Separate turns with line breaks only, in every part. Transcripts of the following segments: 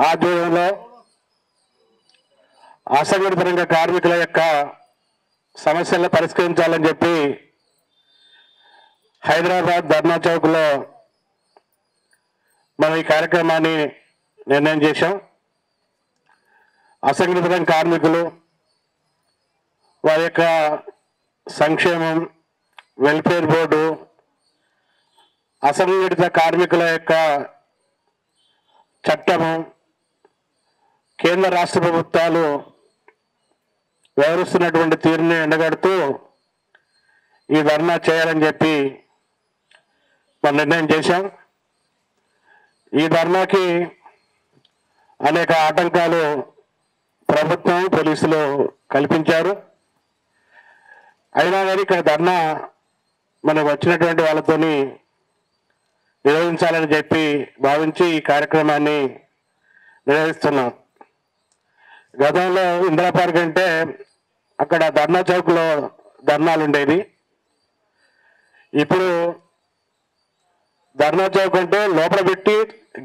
ఆధ్వర్యంలో అసంఘటిత రంగ కార్మికుల యొక్క సమస్యలను పరిష్కరించాలని చెప్పి హైదరాబాద్ ధర్నా చౌక్లో మనం ఈ కార్యక్రమాన్ని నిర్ణయం చేశాం. అసంఘటిత రంగ కార్మికులు వారి యొక్క సంక్షేమం, వెల్ఫేర్ బోర్డు, అసంఘటిత కార్మికుల యొక్క చట్టము, కేంద్ర రాష్ట్ర ప్రభుత్వాలు వ్యవహరిస్తున్నటువంటి తీరుని ఎండగడుతూ ఈ ధర్నా చేయాలని చెప్పి మనం నిర్ణయం చేశాం. ఈ ధర్నాకి అనేక ఆటంకాలు ప్రభుత్వం, పోలీసులు కల్పించారు. అయినా కానీ ఇక్కడ ధర్నా మనకు వచ్చినటువంటి వాళ్ళతోని నిర్వహించాలని చెప్పి భావించి ఈ కార్యక్రమాన్ని నిర్వహిస్తున్నాం. గతంలో ఇందిరా పార్క్ అంటే అక్కడ ధర్నా చౌక్లో ధర్నాలు ఉండేది. ఇప్పుడు ధర్నా చౌక్ అంటే లోపల పెట్టి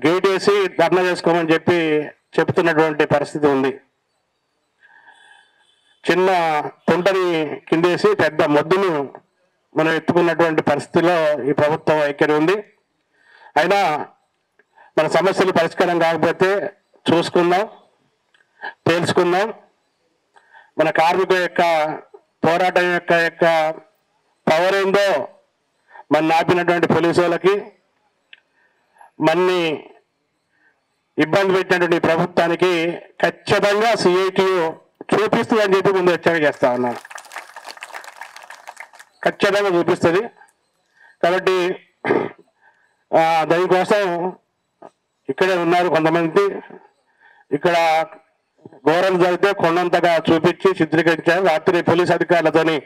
గేట్ వేసి ధర్నా చేసుకోమని చెప్పి చెప్తున్నటువంటి పరిస్థితి ఉంది. చిన్న తుంటని కిందేసి పెద్ద మొద్దును మనం ఎత్తుకున్నటువంటి పరిస్థితిలో ఈ ప్రభుత్వం వైఖరి ఉంది. అయినా మన సమస్యలు పరిష్కారం కాకపోతే చూసుకుందాం, తేల్చుకుందాం. మన కార్మికుల యొక్క పోరాటం యొక్క పవర్ ఏందో మన ఆపినటువంటి పోలీసు వాళ్ళకి, మన్ని ఇబ్బంది పెట్టినటువంటి ప్రభుత్వానికి ఖచ్చితంగా సిఐటియు చూపిస్తుందని చెప్పి ముందు హెచ్చరిక చేస్తా ఉన్నాను. ఖచ్చితంగా చూపిస్తుంది. కాబట్టి దానికోసం ఇక్కడే ఉన్నారు కొంతమంది. ఇక్కడ ఘోరం జరిగితే కొండంతగా చూపించి చిత్రీకరించారు. రాత్రి పోలీస్ అధికారులతోని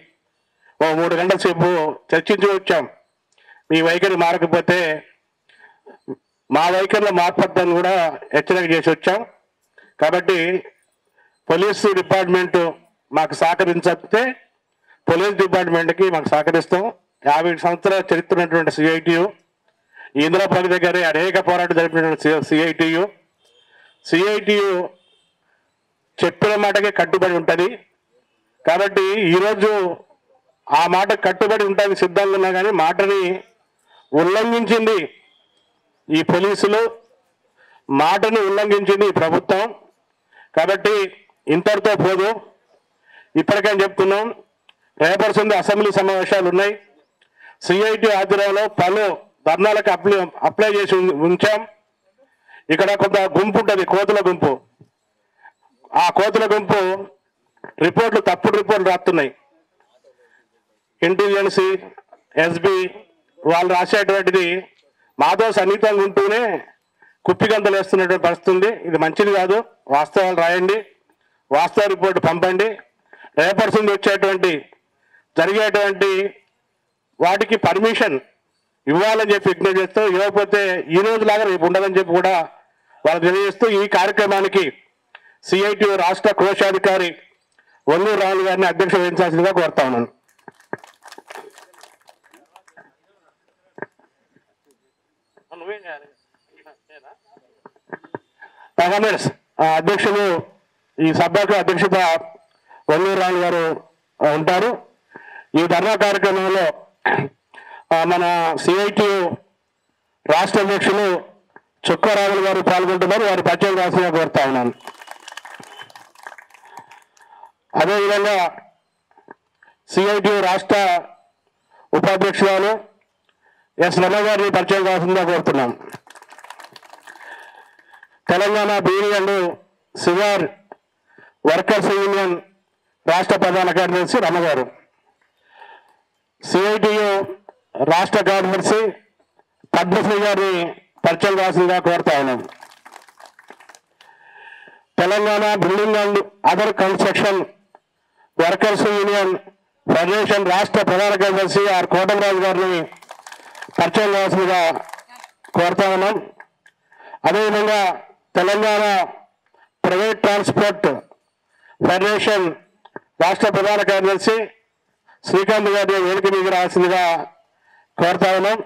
3 గంటల సేపు చర్చించి వచ్చాం. మీ వైఖరి మారకపోతే మా వైఖరిలో మార్పద్దని కూడా హెచ్చరిక చేసి వచ్చాం. కాబట్టి పోలీసు డిపార్ట్మెంట్ మాకు సహకరించితే పోలీస్ డిపార్ట్మెంట్కి మాకు సహకరిస్తాం. 50 సంవత్సరాల చరిత్ర ఉన్నటువంటి సిఐటియు, ఇందిరా పార్క్ దగ్గరే అనేక పోరాటం జరిపినటువంటి సిఐటియు చెప్పిన మాటకే కట్టుబడి ఉంటుంది. కాబట్టి ఈరోజు ఆ మాట కట్టుబడి ఉంటుంది సిద్ధంగా ఉన్నా కానీ మాటని ఉల్లంఘించింది ఈ పోలీసులు, మాటని ఉల్లంఘించింది ఈ ప్రభుత్వం. కాబట్టి ఇంతటితో పోదు. ఇప్పటికైనా చెప్తున్నాం, రేపటి అసెంబ్లీ సమావేశాలు ఉన్నాయి. సిఐటి ఆధ్వర్యంలో పలు ధర్నాలకు అప్లై చేసి ఉంచాం. ఇక్కడ కొంత గుంపు ఉంటుంది, కోతుల గుంపు. ఆ కోతుల గుంపు రిపోర్ట్లు, తప్పుడు రిపోర్ట్లు రాస్తున్నాయి. ఇంటెలిజెన్సీ, ఎస్బి వాళ్ళు రాసేటువంటిది మాతో సన్నిహితంగా ఉంటూనే కుప్పిగంతలు వేస్తున్నటువంటి పరిస్థితి ఉంది. ఇది మంచిది కాదు. వాస్తవాలు రాయండి, వాస్తవ రిపోర్టు పంపండి. రేపటి వచ్చేటువంటి జరిగేటువంటి వాటికి పర్మిషన్ ఇవ్వాలని చెప్పి విజ్ఞప్తి చేస్తూ, ఇవ్వకపోతే ఈ రోజులాగా రేపు ఉండదని చెప్పి కూడా వాళ్ళు తెలియజేస్తూ ఈ కార్యక్రమానికి సిఐటి రాష్ట్ర కోశాధికారి వల్లూరు రావులు గారిని అధ్యక్షత వహించాల్సిందిగా కోరుతా ఉన్నాను. అధ్యక్షులు ఈ సభకు అధ్యక్షత వల్లూరు రావులు గారు ఉంటారు. ఈ ధర్నా కార్యక్రమంలో మన సిఐటి రాష్ట్ర అధ్యక్షులు చుక్కారావులు గారు పాల్గొంటున్నారు. వారి పరిచయం రాసిగా కోరుతా ఉన్నాను. అదేవిధంగా సిఐటి రాష్ట్ర ఉపాధ్యక్షురాలు ఎస్ రమ గారిని పరిచయం కావాల్సిందిగా కోరుతున్నాం. Telangana beedi and cigar workers union రాష్ట్ర ప్రధాన కార్యదర్శి రమ గారు. సిఐటియు రాష్ట్ర కార్యదర్శి పద్మశ్రీ గారిని పరిచయం కావాల్సిందిగా కోరుతా ఉన్నాం. Telangana building and other construction workers union federation రాష్ట్ర ప్రధాన కార్యదర్శి ఆర్ కోటంరాజు గారిని పరిచయం కావాల్సిందిగా కోరుతా ఉన్నాం. అదేవిధంగా తెలంగాణ ప్రైవేట్ ట్రాన్స్పోర్ట్ ఫెడరేషన్ రాష్ట్ర ప్రధాన కార్యదర్శి శ్రీకాంత్ గారిని వేదిక మీద రావాల్సిందిగా కోరుతా ఉన్నాం.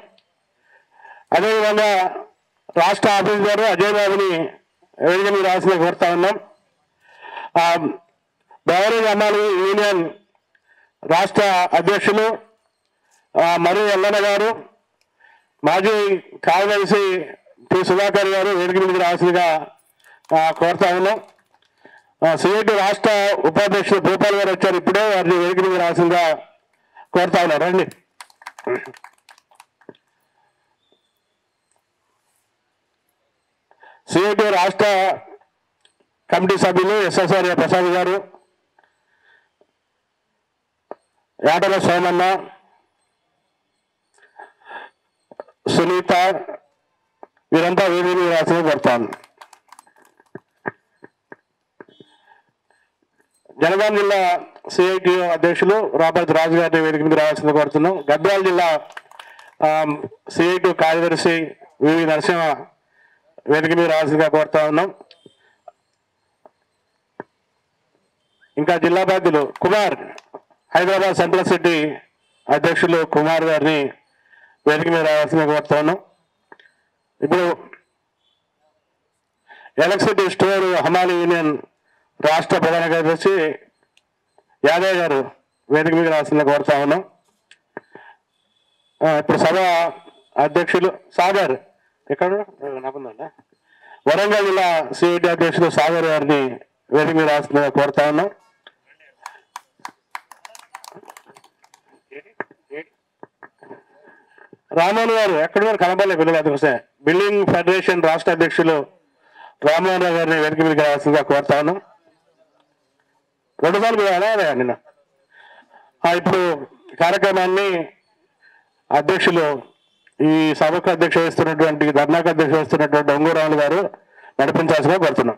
అదేవిధంగా రాష్ట్ర ఆఫీస్ గారు అజయ్ బాబుని వేదిక మీద రాసిన కోరుతా ఉన్నాం. బెవరేజ్ అమ్మాలి యూనియన్ రాష్ట్ర అధ్యక్షులు మరియు ఎల్లన్న గారు, మాజీ కార్యదర్శి పి సుధాకర్ గారు వేదిక మీదకి రావాల్సిందిగా కోరుతా ఉన్నాం. సిఐటి రాష్ట్ర ఉపాధ్యక్షులు భూపాల్ గారు వచ్చారు, ఇప్పుడే వారిని వేదిక మీద రావాల్సిందిగా కోరుతా ఉన్నారు. రండి. సిఐటి రాష్ట్ర కమిటీ సభ్యులు ఎస్ఎస్ఆర్ ప్రసాద్ గారు, యాటల సోమన్న, సునీత, వీరంతా వేదిక మీద రాసిన కోరుతాను. జనగాం జిల్లా సిఐటి అధ్యక్షులు రాబర్ట్ రాజు గారిని వేదిక మీద రావాల్సింది కోరుతున్నాం. గద్వాల జిల్లా సిఐటి కార్యదర్శి వివి నరసింహ వేదిక మీద రావాల్సిందిగా కోరుతా ఉన్నాం. ఇంకా జిల్లా బాధ్యులు కుమార్, హైదరాబాద్ సెంట్రల్ సిటీ అధ్యక్షులు కుమార్ గారిని వేదిక మీద రావాల్సిందిగా కోరుతా ఉన్నాం. ఇప్పుడు ఎలక్ట్రిసిటీ స్టోర్ హమాలి యూనియన్ రాష్ట్ర ప్రధాన కార్యదర్శి యాదవ్ గారు వేదిక మీద రావాల్సిందిగా కోరుతా ఉన్నాం. ఇప్పుడు సభ అధ్యక్షులు సాగర్, ఎక్కడ నాకుందా, వరంగల్ జిల్లా సిఐటి అధ్యక్షులు సాగర్ గారిని వేదిక మీద రావాల్సిందిగా కోరుతా ఉన్నాం. రామోహన్ గారు ఎక్కడి వరకు కనబడలేదు పిల్లలు, అందుకోసం బిల్డింగ్ ఫెడరేషన్ రాష్ట్ర అధ్యక్షులు రామోహన్ రావు గారిని వేదిక మీదకి రావాల్సిందిగా కోరుతా ఉన్నాం. 2 సార్లు అదే నిన్న. ఇప్పుడు కార్యక్రమాన్ని అధ్యక్షులు, ఈ సభకు అధ్యక్ష వహిస్తున్నటువంటి, ధర్నాకు అధ్యక్ష వహిస్తున్నటువంటి ఒంగూరాములు గారు నడిపించాల్సిందిగా కోరుతున్నాం.